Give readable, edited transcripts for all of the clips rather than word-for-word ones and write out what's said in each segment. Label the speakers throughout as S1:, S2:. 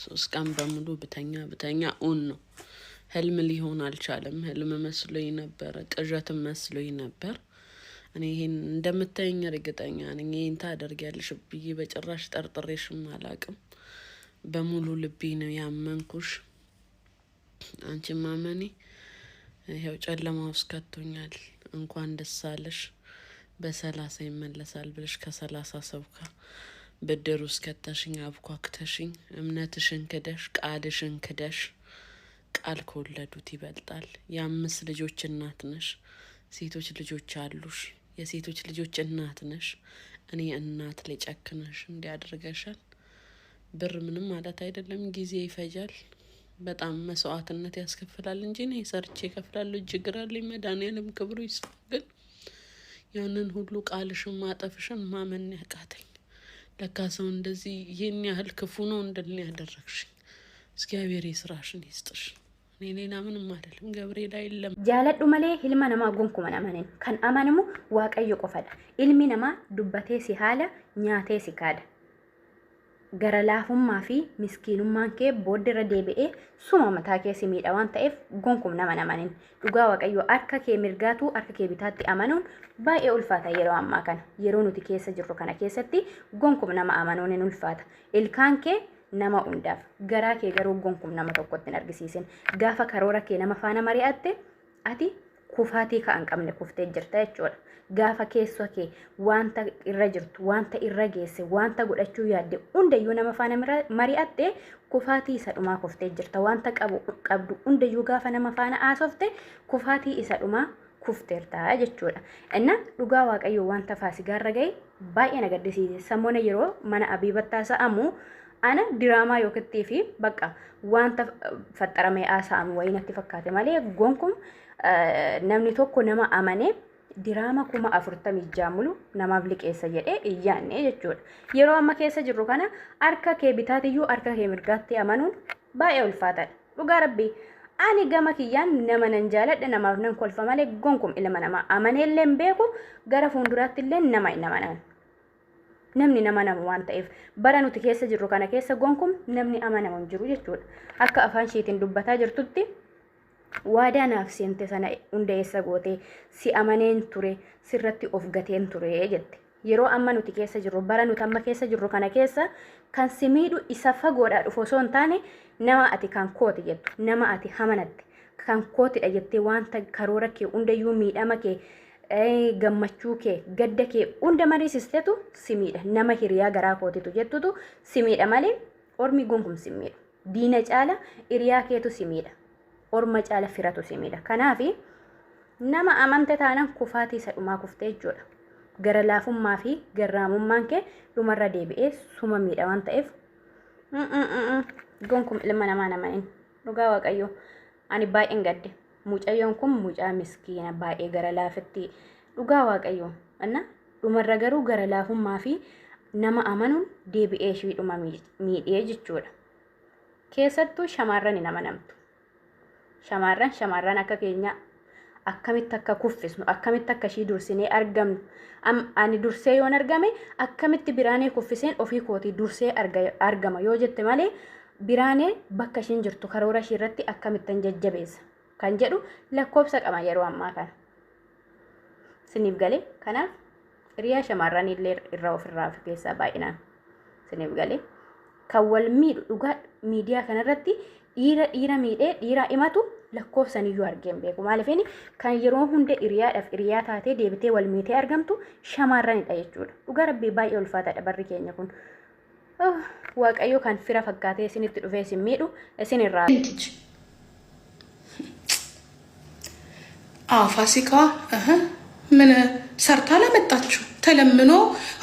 S1: ሶስት ቀን በሙሉ ብተኛ ኡን ነው። ህልም ሊሆን አልቻለም። ህልም መስሎኝ ነበር፣ ቅዠትም መስሎኝ ነበር። እኔ ይሄን እንደምታየኝ እርግጠኛ ነኝ። ይሄን ታደርጊያለሽ ብዬ በጭራሽ ጠርጥሬሽም አላቅም። በሙሉ ልቤ ነው ያመንኩሽ። አንቺ ማመኔ ይሄው ጨለማ ውስጥ ከቶኛል። እንኳን ደስ አለሽ። በ30 ይመለሳል ብለሽ ከ30 ሰው ጋር ብድር ውስጥ ከተሽኝ፣ አብኳክተሽኝ፣ እምነትሽን ክደሽ፣ ቃልሽን ክደሽ። ቃል ከወለዱት ይበልጣል። የ5 ልጆች እናት ነሽ። ሴቶች ልጆች አሉሽ። የሴቶች ልጆች እናት ነሽ። እኔ እናት ላይ ጨክነሽ እንዲያደርገሻል። ብር ምንም ማለት አይደለም፣ ጊዜ ይፈጃል። በጣም መስዋዕትነት ያስከፍላል እንጂ እኔ ሰርቼ እከፍላለሁ። እጅግር አለኝ። መድኃኒዓለም ክብሩ ይስፋ። ግን ያንን ሁሉ ቃልሽን ማጠፍሽን ማመን ያቃተኝ። ለካ ሰው እንደዚህ ይሄን ያህል ክፉ ነው እንደልን ያደረግሽኝ። እግዚአብሔር ይስራሽን ይስጥሽ። እኔ ሌላ ምንም አይደለም። ገብርኤል አይለም
S2: ጃለዱ መሌ ህልማ ነማ ጎንኩ መናመነን ከን አማንሙ ዋቀዮ ቆፈዳ ኢልሚ ነማ ዱበቴ ሲሃለ ኛቴ ሲካደ ገረላፉማ ፊ ምስኪኑማን ከ ቦድረ ዴቢኤ ሱማ መታ ከ ሲሚዳ ዋን ተኤፍ ጎንኩም ነመነመነን ዱጋ ዋቀዮ አርካ ከ ሚርጋቱ አርካ ከ ቢታቲ አማኑን ባኤ ኡልፋታ የሮ አማካን የሮ ኑቲ ከሰ ጅሩ ከነ ከሰቲ ጎንኩም ነማ አማኑን ኡልፋታ ኢልካን ከ nama undaaf garaa kee garuu gonkum nama tokkotti hin argisiisin. Gaafa karoora kee nama faana mari'atte ati kufaatii ka'an qabne kuftee jirta jechuudha. Gaafa keessoo kee wanta irra jirtu, wanta irra geesse, wanta godhachuu yaadde hundayyuu nama faana mari'atte kufaatii isa dhumaa kuftee jirta. Wanta qabdu hundayyuu gaafa nama faana haasofte kufaatii isa dhumaa kufteerta jechuudha. Inna dhugaa waaqayyoo wanta faasigaarra gahe baay'ee na gaddisiise. Samoona yeroo mana Abiibattaa sa'amu ana diraamaa yookitti fi bakka wanta fattarame aasa'amu wayinatti fakkaate malee gonkum namni tokko nama amane diraamaa 40 mulu namaaf liqeessa jedhee iyyaanne jechuudha. Yeroo amma keessa jirru kana harka kee bitaatiyyuu harka kee mirgaatti amanuun baay'ee ulfaataadha. Dhugaa rabbii ani gama kiyyaan nama nan jaaladha, namaaf nan kolfa malee gonkum ilma namaa amaneellee hin beeku, gara fuulduraatti illee nama hin amanaan. Namni nama namu waan ta'eef bara nuti keessa jirru kana keessa gonkum namni amanamu hin jiru jechuudha. Akka afaan isheetiin dubbataa jirtutti waadaa naaf seente sana hundeessa gootee si amaneen ture, sirratti of gateen ture jette. Yeroo amma nuti keessa jirru, bara nuti amma keessa jirru kana keessa kan si miidhu isa fagoodhaa dhufu osoo hin taane nama ati kan kooti jettu, nama ati hamanatte kan kootidha jettee wanta karoora kee hundayyuu miidhama kee gammachuu kee gadda kee hunda mariisistetu simiidha. Nama hiriyaa garaa kootitu jettutu simiidha malee ormi gonkum simiidha. Diina caala hiriyaa keetu simiidha. Orma caala firatu simiidha. Kanaaf nama amante taanan kufaatii isa dhumaa kuftee jechuudha. Gara laafummaa fi garraamummaan kee dhumarra deebi'ee suma miidha waan ta'eef gonkum ilma namaa namanin dhugaa waaqayyoo ani baay'een gadde. Mucayyoon kun mucaa miskiina baay'ee gara laafetti dhugaa waaqayyoo. Anna dhumarra garuu gara laafummaa fi nama amanuun deebi'ee ishii dhuma miidhee jechuudha. Keessattuu shamarran hin amanamtu. Shamarran akka keenya akkamitti akka kuffisnu, akkamitti akka ishii dursinee argamnu. Ani dursee yoon argame akkamitti biraanee kuffiseen ofii kootii dursee argama yoo jette malee biraanee bakka ishiin jirtu karoora ishii irratti akkamittan jajjabeessa kan jedhu lakkoobsa qaba yeroo ammaa kana. Siniif galee kanaaf hiriyaa shamarran illee irraa ofirraa fi keessaa baay'inaan siniif galee kan wal miidhu dhugaa miidiyaa kanarratti dhiira miidhee dhiira himatu lakkoofsan iyyuu argeen beeku. Maaliifini kan yeroo hunda hiriyaadhaaf hiriyaa taatee deebitee wal miitee argamtu shamarranidha jechuudha. Dhugaa rabbii baay'ee ulfaataadha barri keenya kun. Waaqayyo kan fira fakkaatee isinitti dhufee isin miidhu isin irraa
S3: ፋሲካ ምን ሰርታ ለመጣችሁ ተለምኖ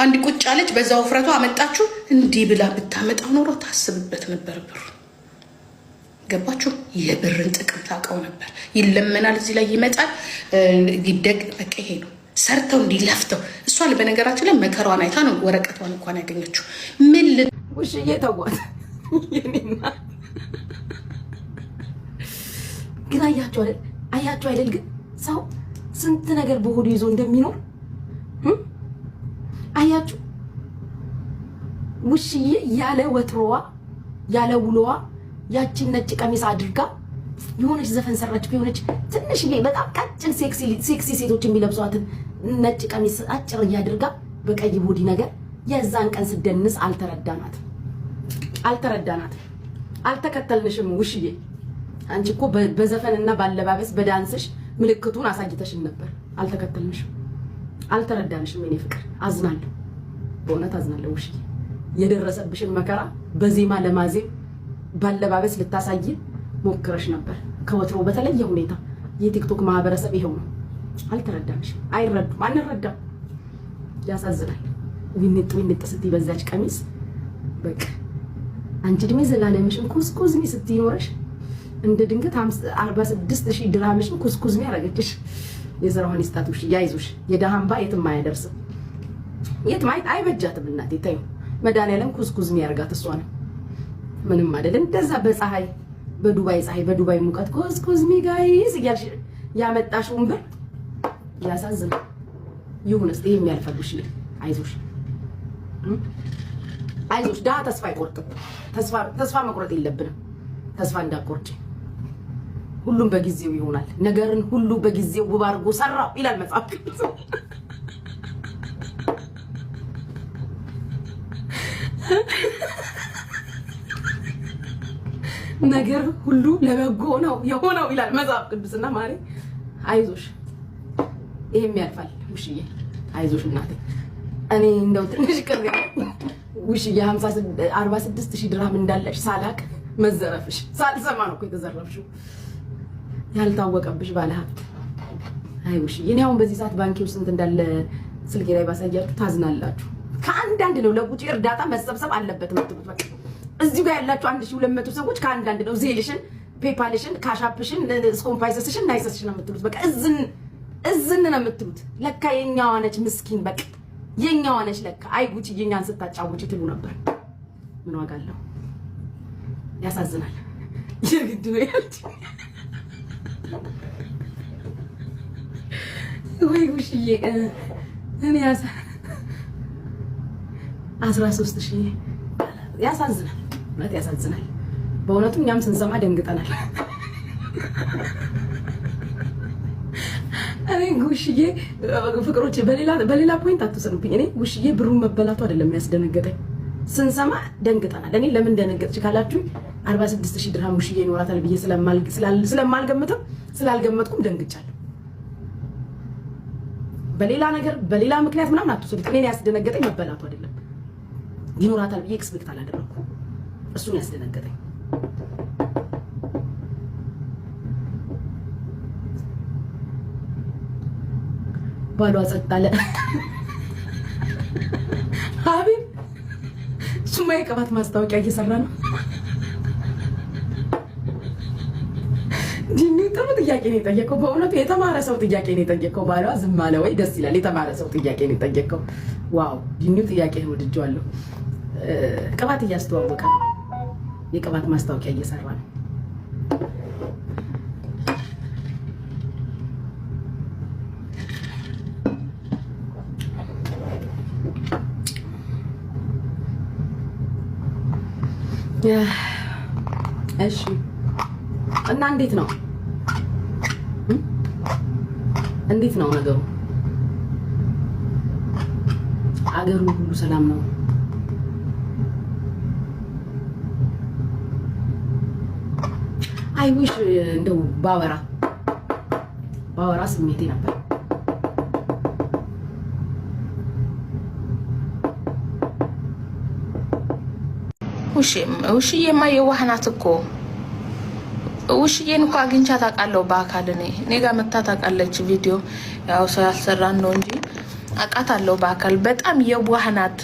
S3: አንድ ቁጭ አለች በዛው ፍረቷ አመጣችሁ እንዲህ ብላ ብታመጣው ኖሮ ታስብበት ነበር። ብሩ ገባችሁ? የብርን ጥቅም ታውቀው ነበር። ይለመናል፣ እዚህ ላይ ይመጣል፣ ይደግ በቃ ይሄ ነው። ሰርተው እንዲለፍተው እሷ በነገራችን ላይ መከራዋን አይታ ነው ወረቀቷን እንኳን ያገኘችው። ምን
S4: ውሽዬ ተጓት የኔና ግን አያችሁ አይደል ግን ሰው ስንት ነገር በሆዱ ይዞ እንደሚኖር አያችሁ። ውሽዬ ያለ ወትሮዋ ያለ ውሎዋ ያቺን ነጭ ቀሚስ አድርጋ የሆነች ዘፈን ሰራች። የሆነች ትንሽ በጣም ቀጭን ሴክሲ ሴቶች የሚለብሷትን ነጭ ቀሚስ አጭር እያድርጋ በቀይ ቦዲ ነገር የዛን ቀን ስደንስ አልተረዳናት አልተከተልንሽም። ውሽዬ አንቺ እኮ በዘፈንና ባለባበስ በዳንስሽ ምልክቱን አሳይተሽን ነበር። አልተከተልንሽም፣ አልተረዳንሽም። እኔ ፍቅር አዝናለሁ፣ በእውነት አዝናለሁ ውሽዬ። የደረሰብሽን መከራ በዜማ ለማዜም ባለባበስ ልታሳይ ሞክረሽ ነበር። ከወትሮ በተለየ ሁኔታ የቲክቶክ ማህበረሰብ ይሄው ነው። አልተረዳንሽም፣ አይረዱም፣ አንረዳም። ያሳዝናል። ዊንጥ ስትይ በዛች ቀሚስ በቃ አንቺ ድሜ ዘላለምሽን ኩስኩዝሚ ስትይኖርሽ እንደ ድንገት 46000 ድራምሽን ኩስኩዝሚ ያረጋግጥሽ። የዘራውን ይስጣትሽ፣ ያይዙሽ። የደሃምባ የትም አያደርስም፣ የትም አይበጃትም። እናቴ ታዩ መድኃኒዓለም ኩስኩዝሚ ያርጋት። እሷ ነው ምንም አይደል። እንደዛ በፀሐይ በዱባይ ፀሐይ በዱባይ ሙቀት ኩስኩዝሚ ጋይስ እያልሽ ያመጣሽውን ብር ያሳዝናል። ይሁንስ ይሄ የሚያልፈልሽ አይዞሽ፣ አይዞሽ። ዳ ተስፋ አይቆርጥም። ተስፋ መቁረጥ የለብንም። ተስፋ እንዳትቆርጪ። ሁሉም በጊዜው ይሆናል። ነገርን ሁሉ በጊዜው ውብ አድርጎ ሰራው ይላል መጽሐፍ ቅዱስ። ነገር ሁሉ ለበጎ ነው የሆነው ይላል መጽሐፍ ቅዱስና ማሪ አይዞሽ፣ ይሄም ያልፋል ውሽዬ፣ አይዞሽ እናቴ። እኔ እንደው ትንሽ ቅር ውሽዬ 46000 ድርሃም እንዳለሽ ሳላቅ መዘረፍሽ ሳልሰማ ነው እኮ የተዘረፍሽው። ያልታወቀብሽ ባለሀብት። አይ ውሽዬ፣ እኔ አሁን በዚህ ሰዓት ባንኪው ስንት እንዳለ ስልኬ ላይ ባሳያችሁ ታዝናላችሁ። ከአንዳንድ ነው ለጉጪ እርዳታ መሰብሰብ አለበት የምትሉት። በቃ እዚህ ጋር ያላችሁ 1200 ሰዎች ከአንዳንድ ነው ዜልሽን፣ ፔፓልሽን፣ ካሻፕሽን፣ ስኮምፓይሰስሽን ናይሰስሽን ነው የምትሉት። በቃ እዝን ነው የምትሉት። ለካ የኛዋ ነች ምስኪን፣ በቃ የኛዋ ነች ለካ። አይ ጉጪ የኛን ስታጫውጪ ትሉ ነበር። ምን ዋጋ አለው? ያሳዝናል። የግድ ነው ያልኩት። ወይ ውሽዬ እኔ 13000 ያሳዝናል። ማለት ያሳዝናል በእውነቱ። እኛም ስንሰማ ደንግጠናል። እኔ ጉሽዬ ፍቅሮቼ በሌላ ፖይንት አትወሰኑብኝ። እኔ ጉሽዬ ብሩን መበላቱ አይደለም ያስደነገጠኝ፣ ስንሰማ ደንግጠናል። እኔ ለምን ደነገጥሽ ካላችሁ 46000 ድርሃም ጉሽዬ ይኖራታል ብዬ ስለማልገምትም ስላልገመትኩም ደንግጫለሁ። በሌላ ነገር በሌላ ምክንያት ምናምን አትወሰዱት። እኔ ያስደነገጠኝ መበላቱ አይደለም፣ ይኖራታል ብዬ ኤክስፔክት አላደረኩም። እሱን ያስደነገጠኝ ባሏ ጸጥ አለ። ሀቢብ ሱማ የቅባት ማስታወቂያ እየሰራ ነው። ዲኒ ጥሩ ጥያቄ ነው የጠየቀው። በእውነቱ የተማረ ሰው ጥያቄ ነው የጠየቀው። ባሏ ዝም አለ ወይ? ደስ ይላል። የተማረ ሰው ጥያቄ ነው የጠየቀው። ዋው ዲኒው ጥያቄ ነው ወድጄዋለሁ። ቅባት እያስተዋወቀ ነው። የቅባት ማስታወቂያ እየሰራ ነው። እሺ እና እንዴት ነው ነገሩ? አገሩ ሁሉ ሰላም ነው? አይዊሽ እንደው ባወራ ስሜቴ ነበር።
S1: ውሽዬማ የዋህ ናት እኮ። ውሽዬን እኮ አግኝቻት አውቃለሁ በአካል። እኔ ጋር መታ ታውቃለች። ቪዲዮ ያው ሰው ያልሰራን ነው እንጂ አውቃታለሁ በአካል። በጣም የዋህ ናት።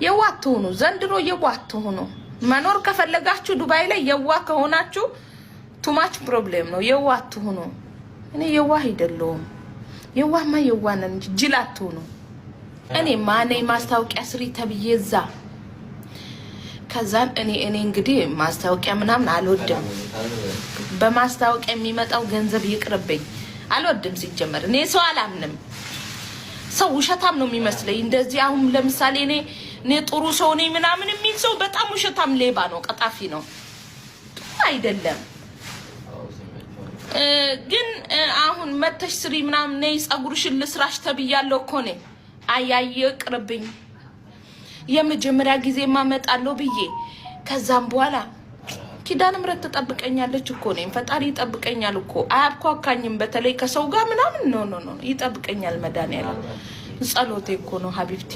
S1: የዋህ አትሁኑ ዘንድሮ፣ የዋህ አትሁኑ። መኖር ከፈለጋችሁ ዱባይ ላይ የዋህ ከሆናችሁ ቱማች ፕሮብሌም ነው። የዋህ አትሁኑ። እኔ የዋህ አይደለሁም። የዋህማ የዋህ ነን እንጂ ጅል አትሁኑ። እኔ ማኔ ማስታወቂያ ስሪ ተብዬ እዛ ከዛን እኔ እንግዲህ ማስታወቂያ ምናምን አልወድም። በማስታወቂያ የሚመጣው ገንዘብ ይቅርብኝ፣ አልወድም። ሲጀመር እኔ ሰው አላምንም። ሰው ውሸታም ነው የሚመስለኝ። እንደዚህ አሁን ለምሳሌ እኔ
S5: እኔ ጥሩ ሰው ነኝ ምናምን የሚል ሰው በጣም ውሸታም ሌባ ነው፣ ቀጣፊ ነው። አይደለም ግን አሁን መተሽ ስሪ ምናምን ነይ ጸጉርሽን ልስራሽ ተብያለሁ እኮ ነኝ። አያየ ቅርብኝ የመጀመሪያ ጊዜ ማመጣለሁ ብዬ ከዛም በኋላ ኪዳነ ምሕረት ተጠብቀኛለች እኮ ነኝ። ፈጣሪ ይጠብቀኛል እኮ አያብኳካኝም። በተለይ ከሰው ጋር ምናምን ነው ይጠብቀኛል። መድኃኒዓለም ጸሎቴ እኮ ነው ሀቢብቲ።